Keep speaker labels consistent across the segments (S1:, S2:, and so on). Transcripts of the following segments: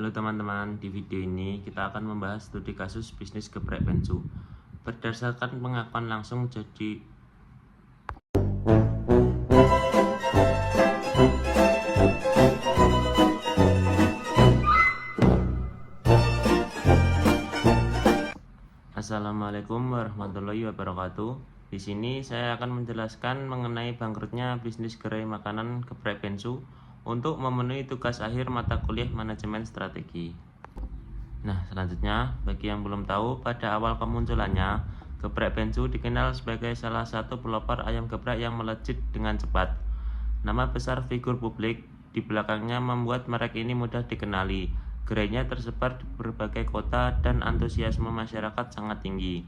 S1: Halo teman-teman, di video ini kita akan membahas studi kasus bisnis geprek bensu. Berdasarkan pengakuan langsung jadi Assalamualaikum warahmatullahi wabarakatuh. Di sini saya akan menjelaskan mengenai bangkrutnya bisnis gerai makanan geprek bensu untuk memenuhi tugas akhir mata kuliah manajemen strategi. Nah, selanjutnya, bagi yang belum tahu, pada awal kemunculannya, geprek bensu dikenal sebagai salah satu pelopor ayam geprek yang melejit dengan cepat. Nama besar figur publik di belakangnya membuat merek ini mudah dikenali. Gerainya tersebar di berbagai kota dan antusiasme masyarakat sangat tinggi.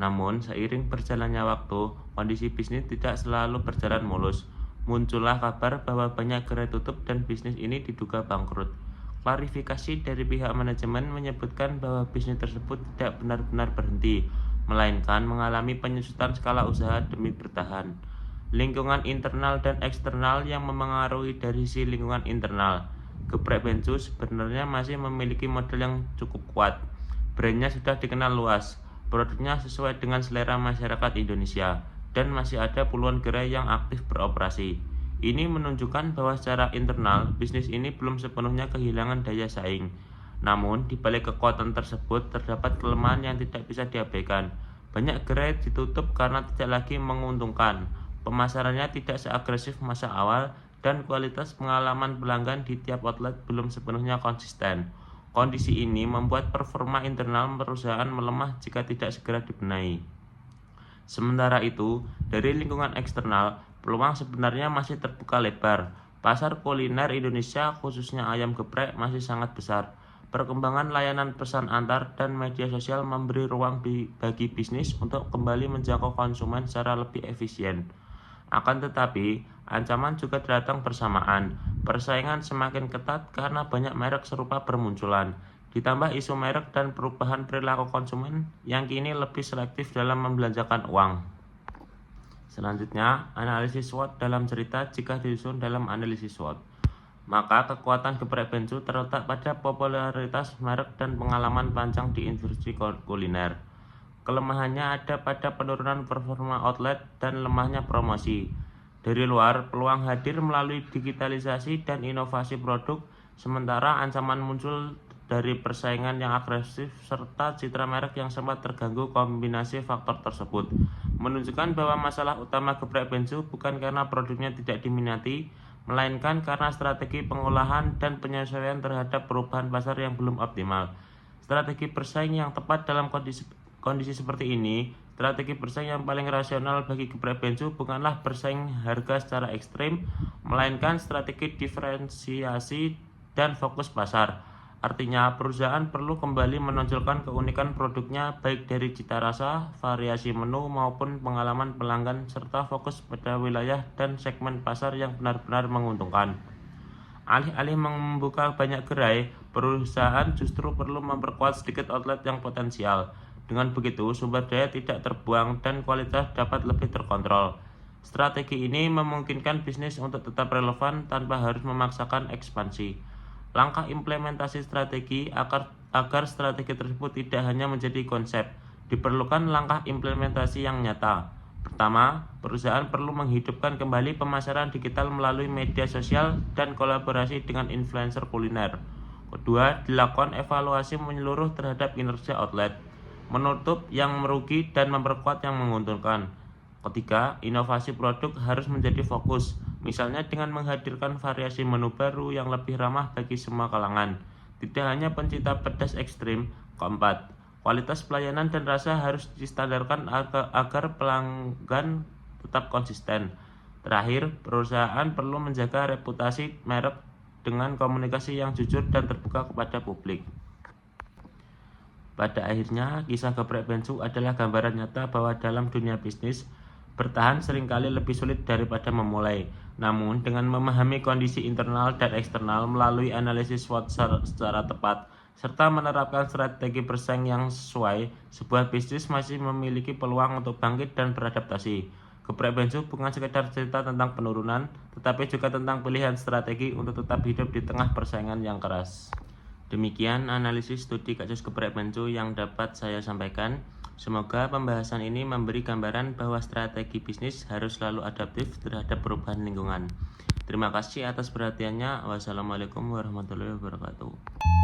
S1: Namun, seiring berjalannya waktu, kondisi bisnis tidak selalu berjalan mulus. Muncullah kabar bahwa banyak gerai tutup dan bisnis ini diduga bangkrut. Klarifikasi dari pihak manajemen menyebutkan bahwa bisnis tersebut tidak benar-benar berhenti, melainkan mengalami penyusutan skala usaha demi bertahan. Lingkungan internal dan eksternal yang memengaruhi dari sisi lingkungan internal. Geprek bensu sebenarnya masih memiliki model yang cukup kuat. Brandnya sudah dikenal luas, produknya sesuai dengan selera masyarakat Indonesia, dan masih ada puluhan gerai yang aktif beroperasi. Ini menunjukkan bahwa secara internal, bisnis ini belum sepenuhnya kehilangan daya saing. Namun, di balik kekuatan tersebut, terdapat kelemahan yang tidak bisa diabaikan. Banyak gerai ditutup karena tidak lagi menguntungkan, pemasarannya tidak seagresif masa awal, dan kualitas pengalaman pelanggan di tiap outlet belum sepenuhnya konsisten. Kondisi ini membuat performa internal perusahaan melemah jika tidak segera dibenahi. Sementara itu, dari lingkungan eksternal, peluang sebenarnya masih terbuka lebar. Pasar kuliner Indonesia, khususnya ayam geprek, masih sangat besar. Perkembangan layanan pesan antar dan media sosial memberi ruang bagi bisnis untuk kembali menjangkau konsumen secara lebih efisien. Akan tetapi, ancaman juga datang bersamaan. Persaingan semakin ketat karena banyak merek serupa bermunculan. Ditambah isu merek dan perubahan perilaku konsumen yang kini lebih selektif dalam membelanjakan uang. Selanjutnya, analisis SWOT dalam cerita jika disusun dalam analisis SWOT. Maka kekuatan geprek bensu terletak pada popularitas merek dan pengalaman panjang di industri kuliner. Kelemahannya ada pada penurunan performa outlet dan lemahnya promosi. Dari luar, peluang hadir melalui digitalisasi dan inovasi produk, sementara ancaman muncul dari persaingan yang agresif serta citra merek yang sempat terganggu. Kombinasi faktor tersebut menunjukkan bahwa masalah utama geprek bensu bukan karena produknya tidak diminati, melainkan karena strategi pengolahan dan penyesuaian terhadap perubahan pasar yang belum optimal. Strategi bersaing yang tepat dalam kondisi seperti ini, strategi bersaing yang paling rasional bagi geprek bensu bukanlah bersaing harga secara ekstrim, melainkan strategi diferensiasi dan fokus pasar. Artinya, perusahaan perlu kembali menonjolkan keunikan produknya baik dari cita rasa, variasi menu, maupun pengalaman pelanggan, serta fokus pada wilayah dan segmen pasar yang benar-benar menguntungkan. Alih-alih membuka banyak gerai, perusahaan justru perlu memperkuat sedikit outlet yang potensial. Dengan begitu, sumber daya tidak terbuang dan kualitas dapat lebih terkontrol. Strategi ini memungkinkan bisnis untuk tetap relevan tanpa harus memaksakan ekspansi. Langkah implementasi strategi agar strategi tersebut tidak hanya menjadi konsep, diperlukan langkah implementasi yang nyata. Pertama, perusahaan perlu menghidupkan kembali pemasaran digital melalui media sosial dan kolaborasi dengan influencer kuliner. Kedua, dilakukan evaluasi menyeluruh terhadap kinerja outlet, menutup yang merugi dan memperkuat yang menguntungkan. Ketiga, inovasi produk harus menjadi fokus, misalnya dengan menghadirkan variasi menu baru yang lebih ramah bagi semua kalangan, tidak hanya pencinta pedas ekstrim. Keempat, kualitas pelayanan dan rasa harus distandarkan agar pelanggan tetap konsisten. Terakhir, perusahaan perlu menjaga reputasi merek dengan komunikasi yang jujur dan terbuka kepada publik. Pada akhirnya, kisah geprek bensu adalah gambaran nyata bahwa dalam dunia bisnis, bertahan seringkali lebih sulit daripada memulai. Namun, dengan memahami kondisi internal dan eksternal melalui analisis SWOT secara tepat, serta menerapkan strategi bersaing yang sesuai, sebuah bisnis masih memiliki peluang untuk bangkit dan beradaptasi. Geprek bensu bukan sekedar cerita tentang penurunan, tetapi juga tentang pilihan strategi untuk tetap hidup di tengah persaingan yang keras. Demikian analisis studi kasus geprek bencu yang dapat saya sampaikan. Semoga pembahasan ini memberi gambaran bahwa strategi bisnis harus selalu adaptif terhadap perubahan lingkungan. Terima kasih atas perhatiannya. Wassalamualaikum warahmatullahi wabarakatuh.